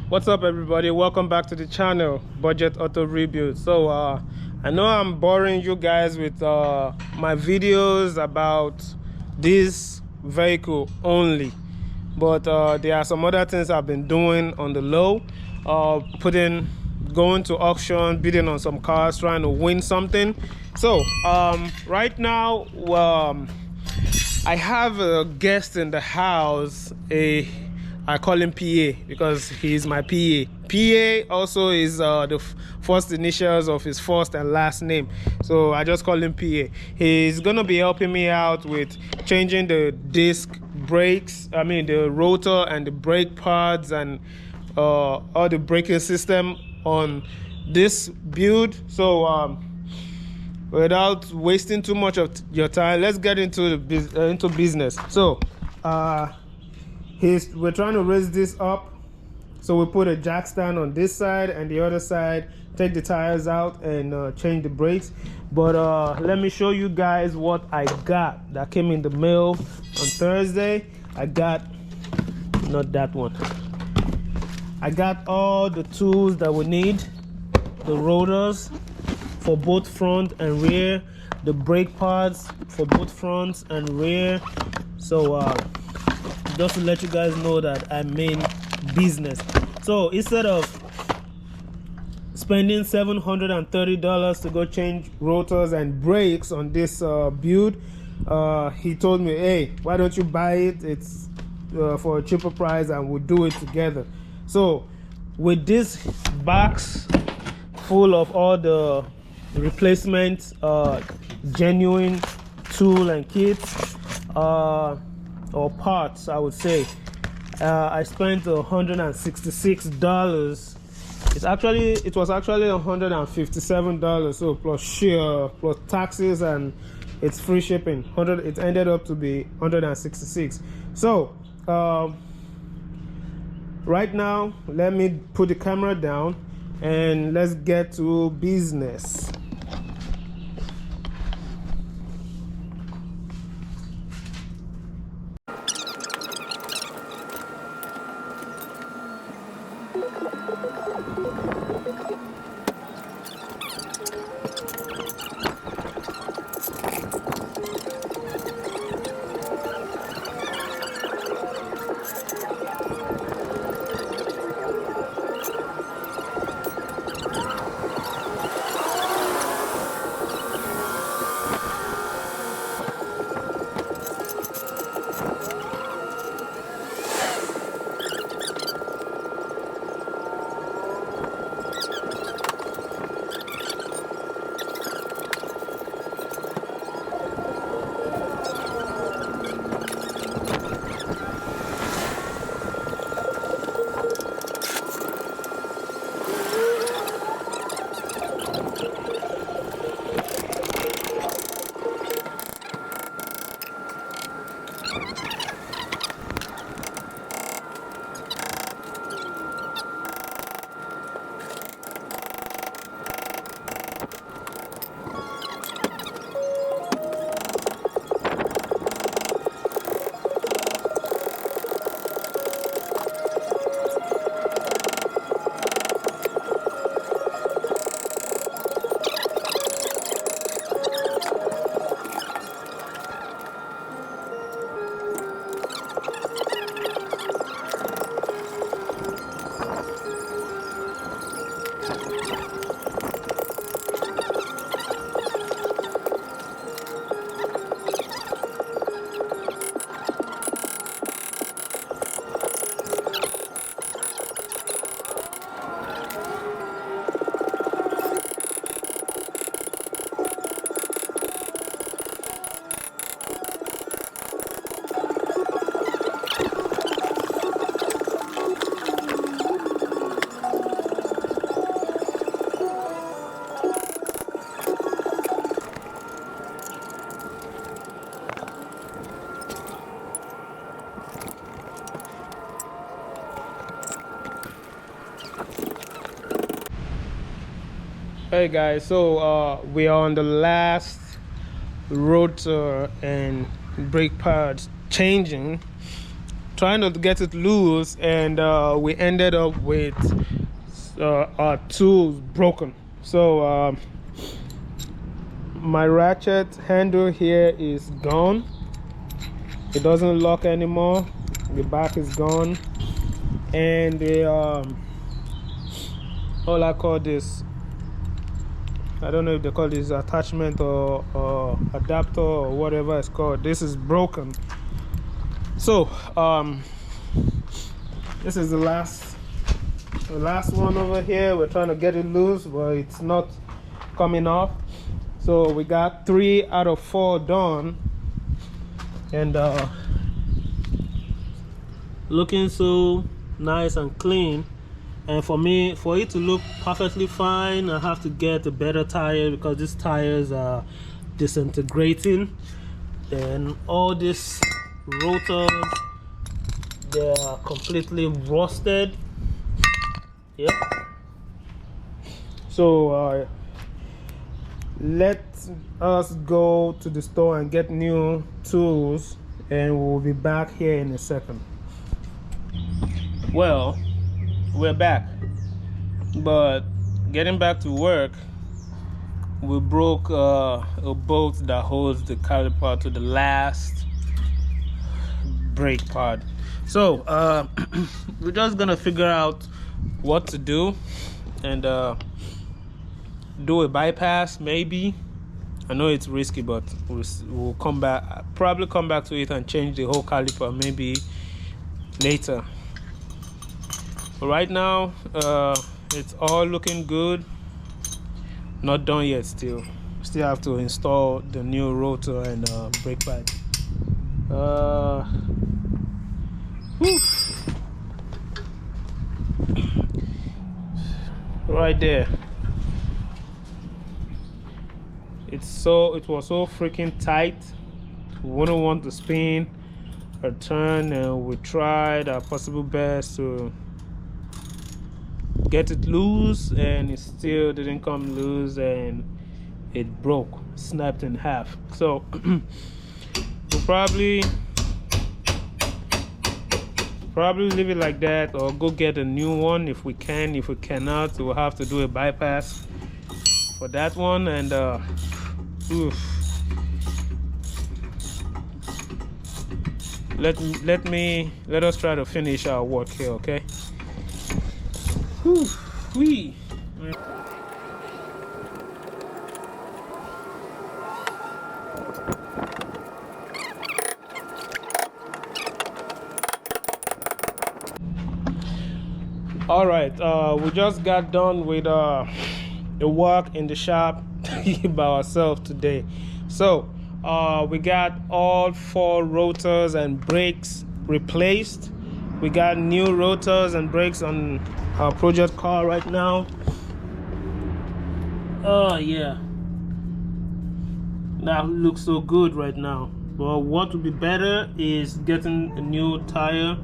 What's up, everybody? Welcome back to the channel, Budget Auto Rebuild. So I know I'm boring you guys with my videos about this vehicle only, but there are some other things I've been doing on the low, going to auction, bidding on some cars, trying to win something. So right now I have a guest in the house. I call him PA because he's my PA. PA also is the first initials of his first and last name, so I just call him PA. He's gonna be helping me out with changing the disc brakes, the rotor and the brake pads and all the braking system on this build. So without wasting too much of your time, let's get into business. So we're trying to raise this up, so we put a jack stand on this side and the other side, take the tires out and change the brakes. But let me show you guys what I got that came in the mail on Thursday. I got not that one. I got all the tools that we need: the rotors for both front and rear, the brake pads for both front and rear. So just to let you guys know that I mean business. So instead of spending $730 to go change rotors and brakes on this build, he told me, hey, why don't you buy it? It's for a cheaper price and we'll do it together. So with this box full of all the replacement genuine tool and kits, or parts, I would say, I spent $166. It was actually $157, so plus taxes and it's free shipping. It ended up to be $166. So right now, let me put the camera down and let's get to business. Hey guys, so we are on the last rotor and brake pads changing. trying to get it loose, and we ended up with our tools broken. So my ratchet handle here is gone. It doesn't lock anymore. The back is gone, and the all I call this, I don't know if they call this attachment or adapter or whatever it's called, this is broken. So this is the last one over here. We're trying to get it loose, but it's not coming off. So we got 3 out of 4 done, and looking so nice and clean. And for it to look perfectly fine, I have to get a better tire, because these tires are disintegrating. And all these rotors, they are completely rusted. Yep. So let us go to the store and get new tools, and we'll be back here in a second. Well, we're back, but getting back to work, we broke a bolt that holds the caliper to the last brake pad. So we're just gonna figure out what to do, and do a bypass maybe. I know it's risky, but we'll come back, probably come back to it and change the whole caliper maybe later. But right now it's all looking good. Not done yet. Still have to install the new rotor and brake pad. Right there, it was so freaking tight. We wouldn't want to spin or turn, and we tried our possible best to get it loose, and it still didn't come loose, and it broke, snapped in half. So we'll probably leave it like that, or go get a new one if we can. If we cannot, we'll have to do a bypass for that one. And let us try to finish our work here, okay? Whee. All right, we just got done with the work in the shop by ourselves today. So we got all 4 rotors and brakes replaced. We got new rotors and brakes on our project car right now. Oh yeah, that looks so good right now. But what would be better is getting a new tire,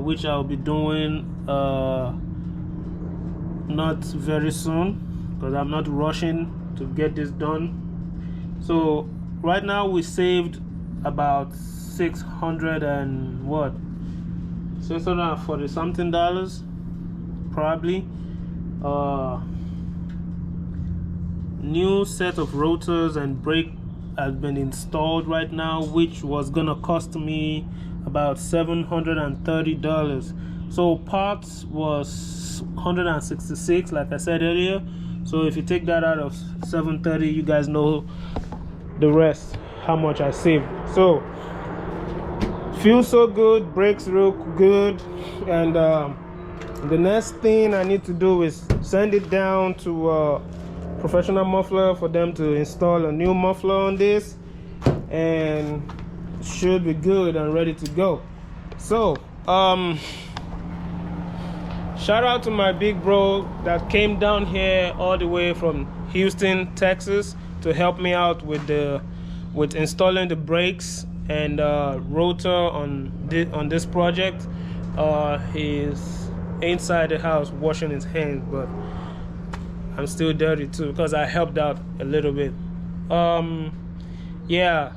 which I'll be doing not very soon, because I'm not rushing to get this done. So right now we saved about $640 something probably. New set of rotors and brake has been installed right now, which was gonna cost me about $730. So parts was $166, like I said earlier. So if you take that out of $730, you guys know the rest, how much I saved. So feels so good, brakes look good, and the next thing I need to do is send it down to Professional Muffler for them to install a new muffler on this, and should be good and ready to go. So shout out to my big bro that came down here all the way from Houston, Texas, to help me out with installing the brakes and rotor on this project. He's inside the house washing his hands, but I'm still dirty too because I helped out a little bit. Yeah,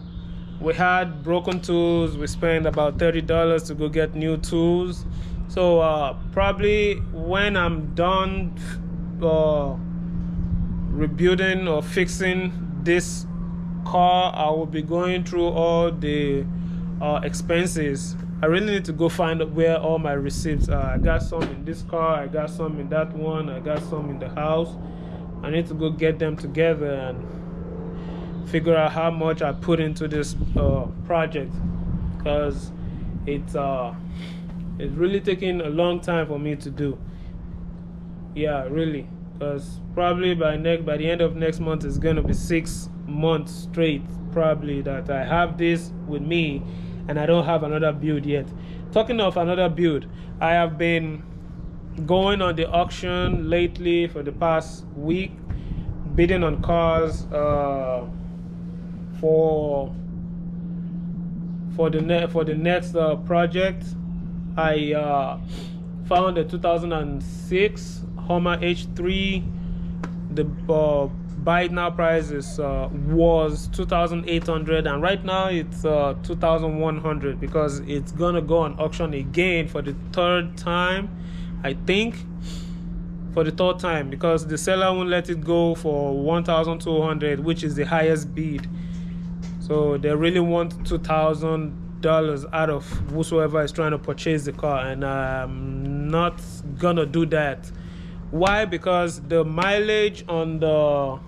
we had broken tools. We spent about $30 to go get new tools. So probably when I'm done rebuilding or fixing this car, I will be going through all the expenses. I really need to go find out where all my receipts are. I got some in this car, I got some in that one, I got some in the house. I need to go get them together and figure out how much I put into this project, because it's really taking a long time for me to do. Yeah, really, because probably by the end of next month it's gonna be 6 months straight probably that I have this with me and I don't have another build yet. Talking of another build, I have been going on the auction lately for the past week, bidding on cars for the next project. I found a 2006 Hummer H3. The buy it now price was $2,800, and right now it's $2,100 because it's gonna go on auction again for the third time, I think. For the third time, because the seller won't let it go for $1,200, which is the highest bid. So they really want $2,000 out of whosoever is trying to purchase the car, and I'm not gonna do that. Why? Because the mileage on the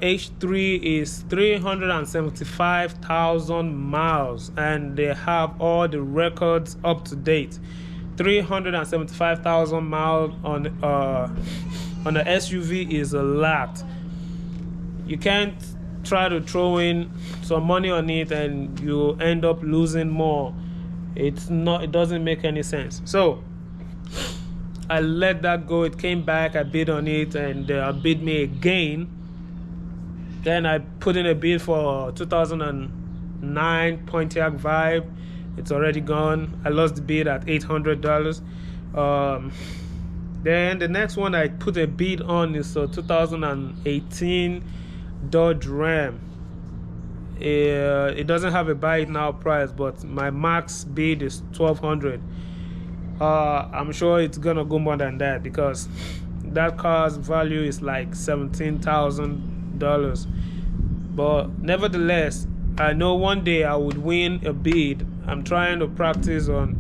H3 is 375,000 miles, and they have all the records up to date. 375,000 miles on a SUV is a lot. You can't try to throw in some money on it and you end up losing more. It doesn't make any sense. So I let that go. It came back, I bid on it, and bid me again. Then I put in a bid for 2009 Pontiac Vibe. It's already gone. I lost the bid at $800. Then the next one I put a bid on is 2018 Dodge Ram. It doesn't have a buy it now price, but my max bid is $1,200. I'm sure it's gonna go more than that because that car's value is like $17,000. But nevertheless, I know one day I would win a bid. I'm trying to practice on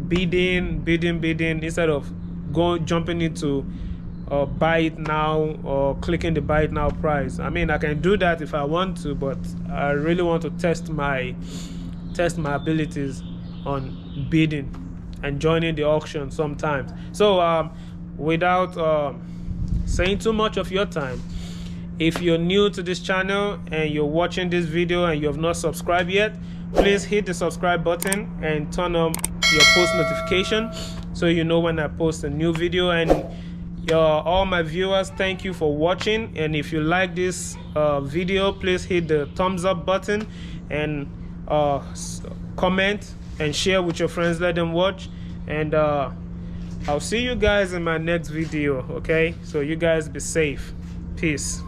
bidding instead of jumping into buy it now or clicking the buy it now price. I mean, I can do that if I want to, but I really want to test my abilities on bidding and joining the auction sometimes. So without saying too much of your time, if you're new to this channel and you're watching this video and you have not subscribed yet, please hit the subscribe button and turn on your post notification so you know when I post a new video. And all my viewers, thank you for watching. And if you like this video, please hit the thumbs up button and comment and share with your friends, let them watch. And I'll see you guys in my next video. Okay, so you guys be safe. Peace.